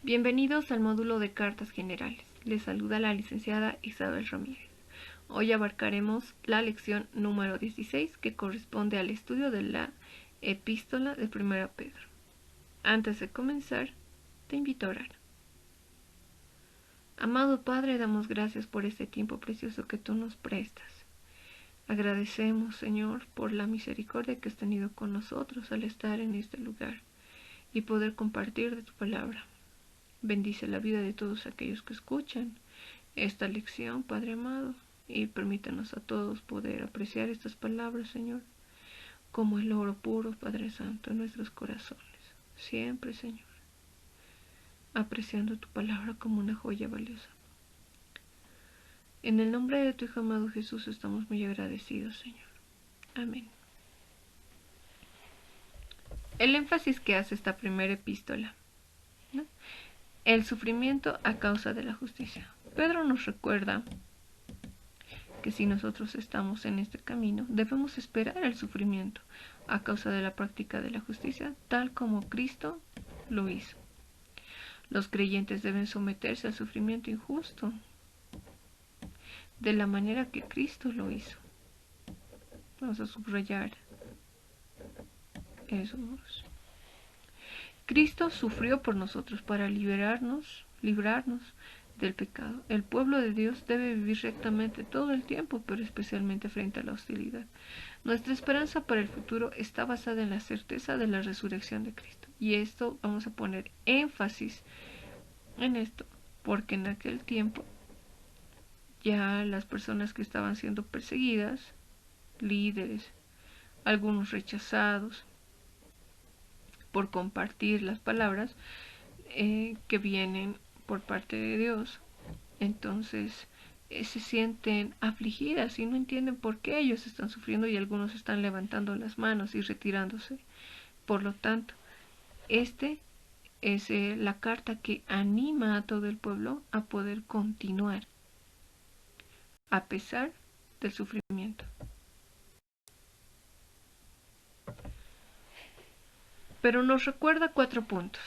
Bienvenidos al módulo de cartas generales. Les saluda la licenciada Isabel Ramírez. Hoy abarcaremos la lección número 16 que corresponde al estudio de la epístola de 1 Pedro. Antes de comenzar, te invito a orar. Amado Padre, damos gracias por este tiempo precioso que tú nos prestas. Agradecemos, Señor, por la misericordia que has tenido con nosotros al estar en este lugar y poder compartir de tu palabra. Bendice la vida de todos aquellos que escuchan esta lección, Padre amado, y permítanos a todos poder apreciar estas palabras, Señor, como el oro puro, Padre Santo, en nuestros corazones. Siempre, Señor, apreciando tu palabra como una joya valiosa. En el nombre de tu Hijo amado Jesús estamos muy agradecidos, Señor. Amén. El énfasis que hace esta primera epístola, ¿no? El sufrimiento a causa de la justicia. Pedro nos recuerda que si nosotros estamos en este camino, debemos esperar el sufrimiento a causa de la práctica de la justicia, tal como Cristo lo hizo. Los creyentes deben someterse al sufrimiento injusto, de la manera que Cristo lo hizo. Vamos a subrayar eso. Cristo sufrió por nosotros para librarnos del pecado. El pueblo de Dios debe vivir rectamente todo el tiempo, pero especialmente frente a la hostilidad. Nuestra esperanza para el futuro está basada en la certeza de la resurrección de Cristo. Y esto vamos a poner énfasis en esto, porque en aquel tiempo ya las personas que estaban siendo perseguidas, líderes, algunos rechazados por compartir las palabras que vienen por parte de Dios, entonces se sienten afligidas y no entienden por qué ellos están sufriendo, y algunos están levantando las manos y retirándose. Por lo tanto, este es la carta que anima a todo el pueblo a poder continuar a pesar del sufrimiento. Pero nos recuerda 4 puntos.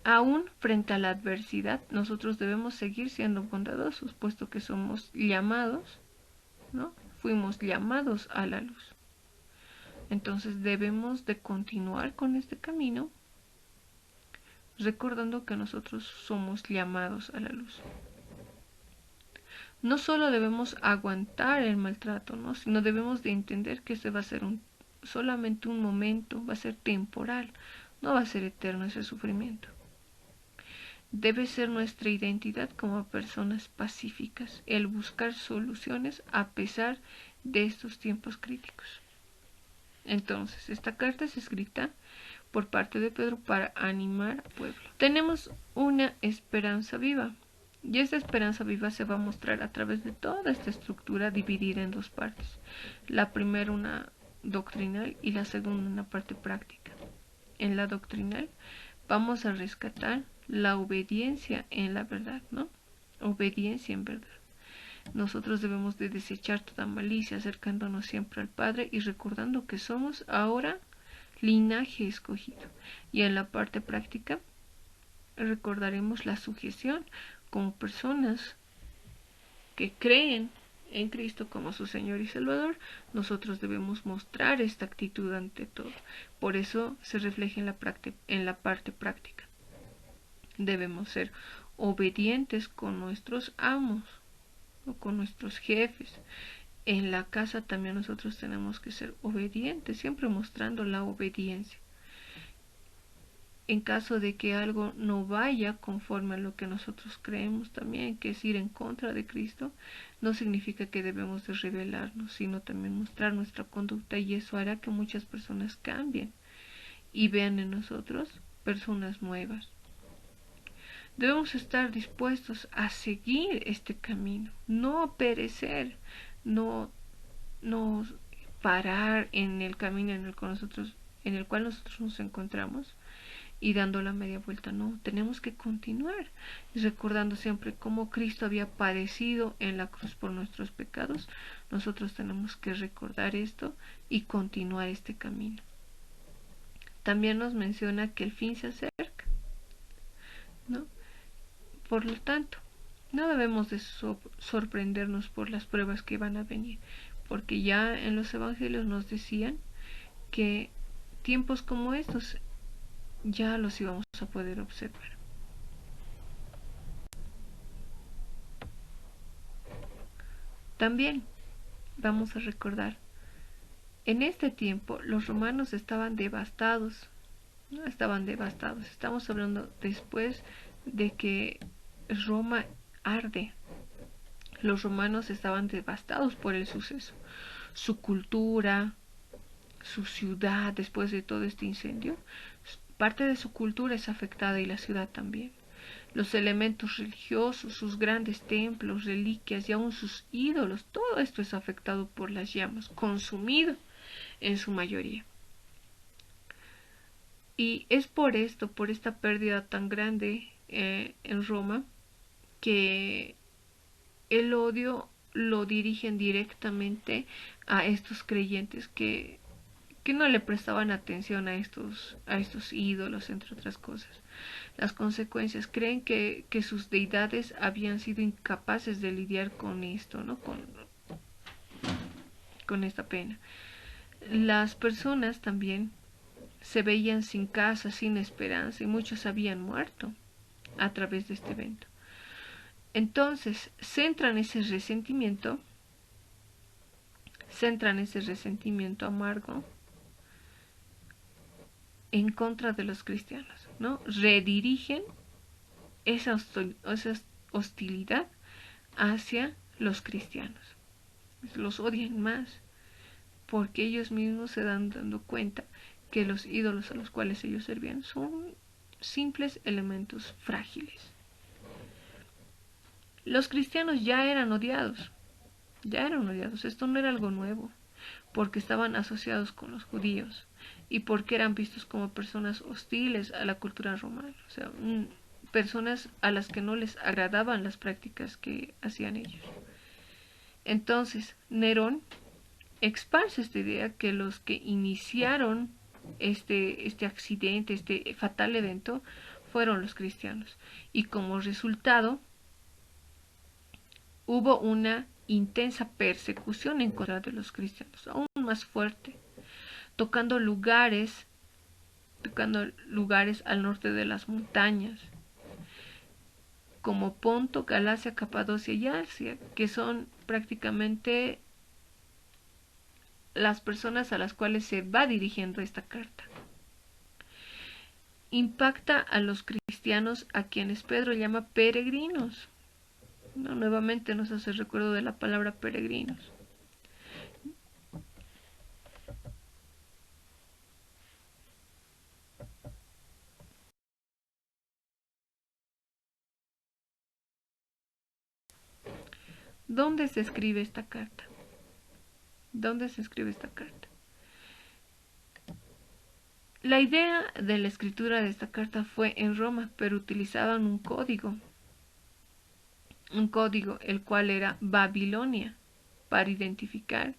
Aún frente a la adversidad, nosotros debemos seguir siendo bondadosos, puesto que somos llamados, ¿no? Fuimos llamados a la luz. Entonces debemos de continuar con este camino, recordando que nosotros somos llamados a la luz. No solo debemos aguantar el maltrato, ¿no? Sino debemos de entender que este va a ser solamente un momento, va a ser temporal, no va a ser eterno ese sufrimiento. Debe ser nuestra identidad como personas pacíficas, el buscar soluciones a pesar de estos tiempos críticos. Entonces, esta carta es escrita por parte de Pedro para animar al pueblo. Tenemos una esperanza viva, y esta esperanza viva se va a mostrar a través de toda esta estructura dividida en 2 partes. La primera, una doctrinal, y la segunda, una parte práctica. En la doctrinal vamos a rescatar la obediencia en la verdad, ¿no? Obediencia en verdad. Nosotros debemos de desechar toda malicia, acercándonos siempre al Padre y recordando que somos ahora linaje escogido. Y en la parte práctica recordaremos la sujeción como personas que creen en Cristo como su Señor y Salvador. Nosotros debemos mostrar esta actitud ante todo. Por eso se refleja en la parte práctica. Debemos ser obedientes con nuestros amos o con nuestros jefes. En la casa también nosotros tenemos que ser obedientes, siempre mostrando la obediencia. En caso de que algo no vaya conforme a lo que nosotros creemos también, que es ir en contra de Cristo, no significa que debemos de rebelarnos, sino también mostrar nuestra conducta, y eso hará que muchas personas cambien y vean en nosotros personas nuevas. Debemos estar dispuestos a seguir este camino, no perecer, no parar en el camino en el cual nosotros nos encontramos y dando la media vuelta. No, tenemos que continuar recordando siempre cómo Cristo había padecido en la cruz por nuestros pecados. Nosotros tenemos que recordar esto y continuar este camino. También nos menciona que el fin se acerca. ¿no? Por lo tanto, no debemos de sorprendernos por las pruebas que van a venir, porque ya en los evangelios nos decían que tiempos como estos ya los íbamos a poder observar. También vamos a recordar, en este tiempo los romanos estaban devastados, no estaban devastados, estamos hablando después de que Roma arde. Los romanos estaban devastados por el suceso. Su cultura, su ciudad, después de todo este incendio, parte de su cultura es afectada y la ciudad también. Los elementos religiosos, sus grandes templos, reliquias y aún sus ídolos, todo esto es afectado por las llamas, consumido en su mayoría. Y es por esto, por esta pérdida tan grande en Roma, que el odio lo dirigen directamente a estos creyentes que no le prestaban atención a estos ídolos, entre otras cosas. Las consecuencias, creen que sus deidades habían sido incapaces de lidiar con esto, ¿no? Con esta pena. Las personas también se veían sin casa, sin esperanza, y muchos habían muerto a través de este evento. Entonces, centran ese resentimiento amargo en contra de los cristianos, ¿no? Redirigen esa hostilidad hacia los cristianos. Los odian más porque ellos mismos se dan dando cuenta que los ídolos a los cuales ellos servían son simples elementos frágiles. Los cristianos ya eran odiados, esto no era algo nuevo, porque estaban asociados con los judíos y porque eran vistos como personas hostiles a la cultura romana, o sea, personas a las que no les agradaban las prácticas que hacían ellos. Entonces, Nerón esparce esta idea que los que iniciaron este accidente, este fatal evento, fueron los cristianos. Y como resultado, hubo una intensa persecución en contra de los cristianos, aún más fuerte, tocando lugares al norte de las montañas, como Ponto, Galacia, Capadocia y Asia, que son prácticamente las personas a las cuales se va dirigiendo esta carta. Impacta a los cristianos a quienes Pedro llama peregrinos. No, nuevamente nos hace recuerdo de la palabra peregrinos. ¿Dónde se escribe esta carta? ¿Dónde se escribe esta carta? La idea de la escritura de esta carta fue en Roma, pero utilizaban un código el cual era Babilonia, para identificar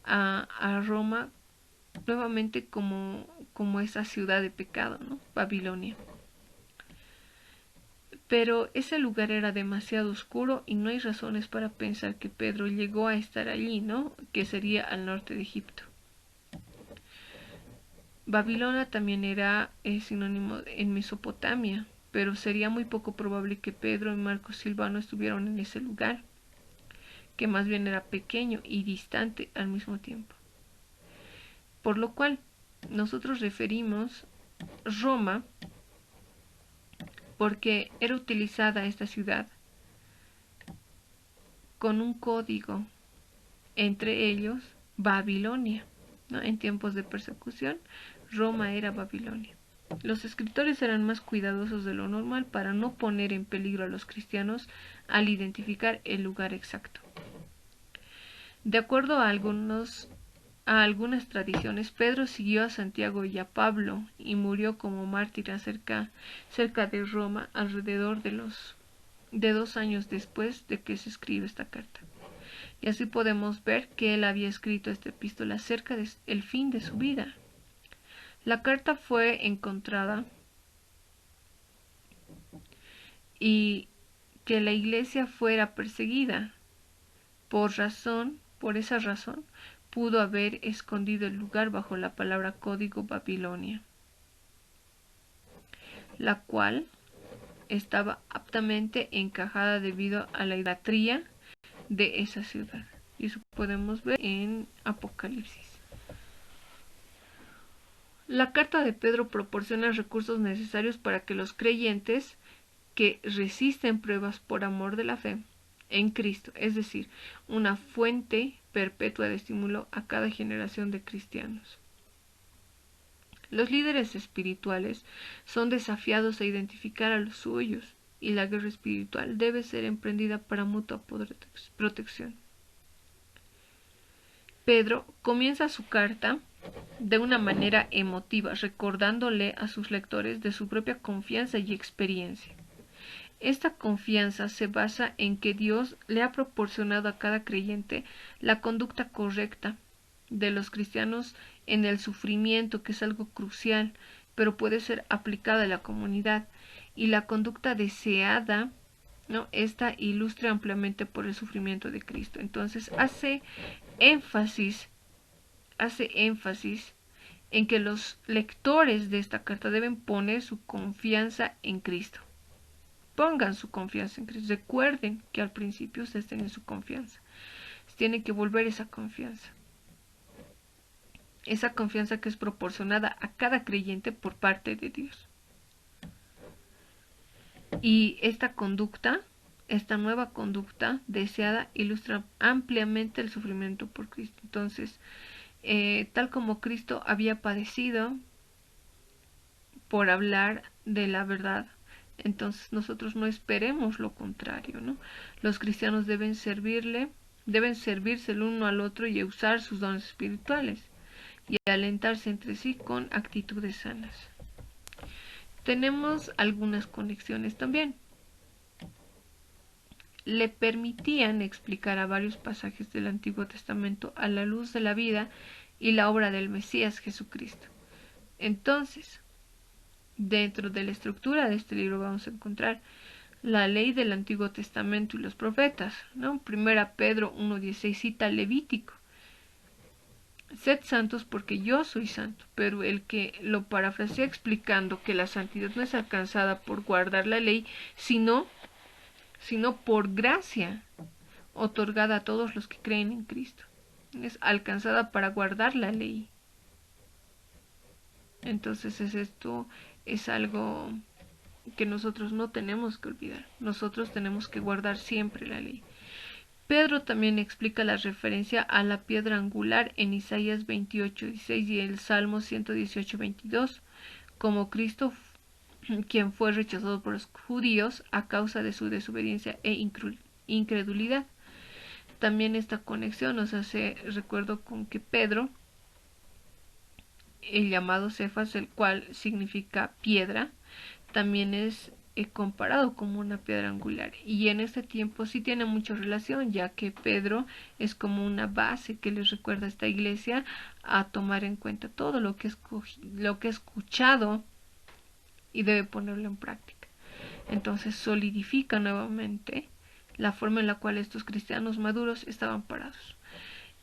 a Roma nuevamente como esa ciudad de pecado, ¿no? Babilonia. Pero ese lugar era demasiado oscuro y no hay razones para pensar que Pedro llegó a estar allí, ¿no? Que sería al norte de Egipto. Babilonia también era sinónimo en Mesopotamia, pero sería muy poco probable que Pedro y Marcos Silvano estuvieran en ese lugar, que más bien era pequeño y distante al mismo tiempo. Por lo cual, nosotros referimos Roma porque era utilizada esta ciudad con un código, entre ellos Babilonia, ¿no? En tiempos de persecución, Roma era Babilonia. Los escritores eran más cuidadosos de lo normal para no poner en peligro a los cristianos al identificar el lugar exacto. De acuerdo a algunas tradiciones, Pedro siguió a Santiago y a Pablo y murió como mártir cerca de Roma alrededor de 2 años después de que se escribe esta carta. Y así podemos ver que él había escrito esta epístola cerca del fin de su vida. La carta fue encontrada y que la iglesia fuera perseguida. Por esa razón, pudo haber escondido el lugar bajo la palabra código Babilonia, la cual estaba aptamente encajada debido a la idolatría de esa ciudad. Y eso podemos ver en Apocalipsis. La carta de Pedro proporciona recursos necesarios para que los creyentes que resisten pruebas por amor de la fe en Cristo, es decir, una fuente perpetua de estímulo a cada generación de cristianos. Los líderes espirituales son desafiados a identificar a los suyos, y la guerra espiritual debe ser emprendida para mutua protección. Pedro comienza su carta de una manera emotiva, recordándole a sus lectores de su propia confianza y experiencia. Esta confianza se basa en que Dios le ha proporcionado a cada creyente la conducta correcta de los cristianos en el sufrimiento, que es algo crucial, pero puede ser aplicada a la comunidad, y la conducta deseada, ¿no? Esta ilustra ampliamente por el sufrimiento de Cristo. Entonces énfasis, hace énfasis en que los lectores de esta carta deben poner su confianza en Cristo. Pongan su confianza en Cristo. Recuerden que al principio ustedes tienen su confianza. Tienen que volver esa confianza. Esa confianza que es proporcionada a cada creyente por parte de Dios. Y esta conducta, esta nueva conducta deseada, ilustra ampliamente el sufrimiento por Cristo. Entonces, tal como Cristo había padecido por hablar de la verdad, entonces nosotros no esperemos lo contrario, ¿no? Los cristianos deben servirse el uno al otro y usar sus dones espirituales y alentarse entre sí con actitudes sanas. Tenemos algunas conexiones también. Le permitían explicar a varios pasajes del Antiguo Testamento a la luz de la vida y la obra del Mesías Jesucristo. Entonces, dentro de la estructura de este libro vamos a encontrar la ley del Antiguo Testamento y los profetas, ¿no? Primera Pedro 1:16 cita Levítico: sed santos porque yo soy santo. Pero el que lo parafrasea explicando que la santidad no es alcanzada por guardar la ley, sino por gracia otorgada a todos los que creen en Cristo. Es alcanzada para guardar la ley. Entonces esto es algo que nosotros no tenemos que olvidar. Nosotros tenemos que guardar siempre la ley. Pedro también explica la referencia a la piedra angular en Isaías 28:16 y el Salmo 118:22, como Cristo, quien fue rechazado por los judíos a causa de su desobediencia e incredulidad. También esta conexión nos hace recuerdo con que Pedro, el llamado Cefas, el cual significa piedra, también es comparado como una piedra angular, y en este tiempo sí tiene mucha relación, ya que Pedro es como una base que les recuerda a esta iglesia a tomar en cuenta todo lo que ha escuchado y debe ponerlo en práctica. Entonces solidifica nuevamente la forma en la cual estos cristianos maduros estaban parados.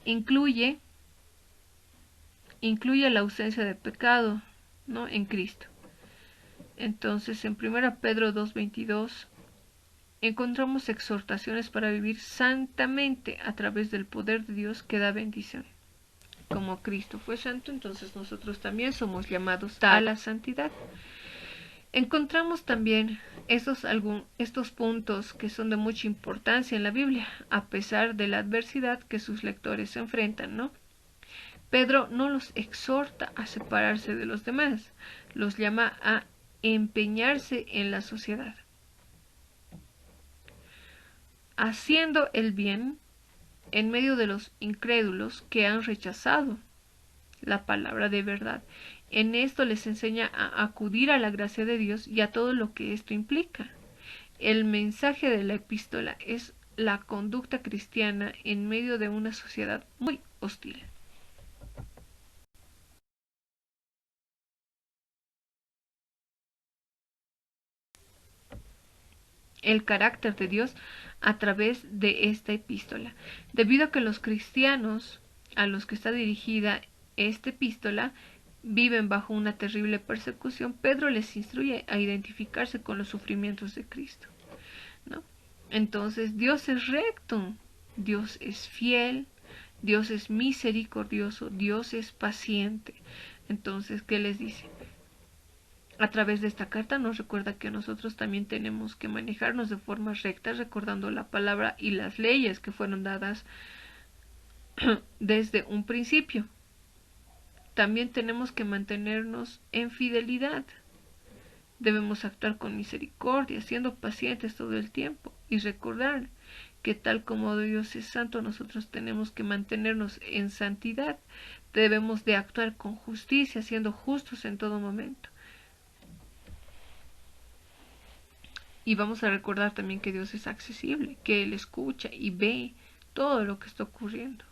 Incluye la ausencia de pecado, ¿no?, en Cristo. Entonces, en 1 Pedro 2:22 encontramos exhortaciones para vivir santamente a través del poder de Dios que da bendición. Como Cristo fue santo, entonces nosotros también somos llamados a la santidad. Encontramos también estos puntos que son de mucha importancia en la Biblia, a pesar de la adversidad que sus lectores se enfrentan, ¿no? Pedro no los exhorta a separarse de los demás, los llama a empeñarse en la sociedad, haciendo el bien en medio de los incrédulos que han rechazado la palabra de verdad. En esto les enseña a acudir a la gracia de Dios y a todo lo que esto implica. El mensaje de la epístola es la conducta cristiana en medio de una sociedad muy hostil. el carácter de Dios a través de esta epístola. Debido a que los cristianos a los que está dirigida esta epístola viven bajo una terrible persecución, Pedro les instruye a identificarse con los sufrimientos de Cristo, ¿no? Entonces, Dios es recto, Dios es fiel, Dios es misericordioso, Dios es paciente. Entonces, ¿qué les dice? A través de esta carta nos recuerda que nosotros también tenemos que manejarnos de forma recta, recordando la palabra y las leyes que fueron dadas desde un principio. También tenemos que mantenernos en fidelidad. Debemos actuar con misericordia, siendo pacientes todo el tiempo y recordar que tal como Dios es santo, nosotros tenemos que mantenernos en santidad. Debemos de actuar con justicia, siendo justos en todo momento. Y vamos a recordar también que Dios es accesible, que Él escucha y ve todo lo que está ocurriendo.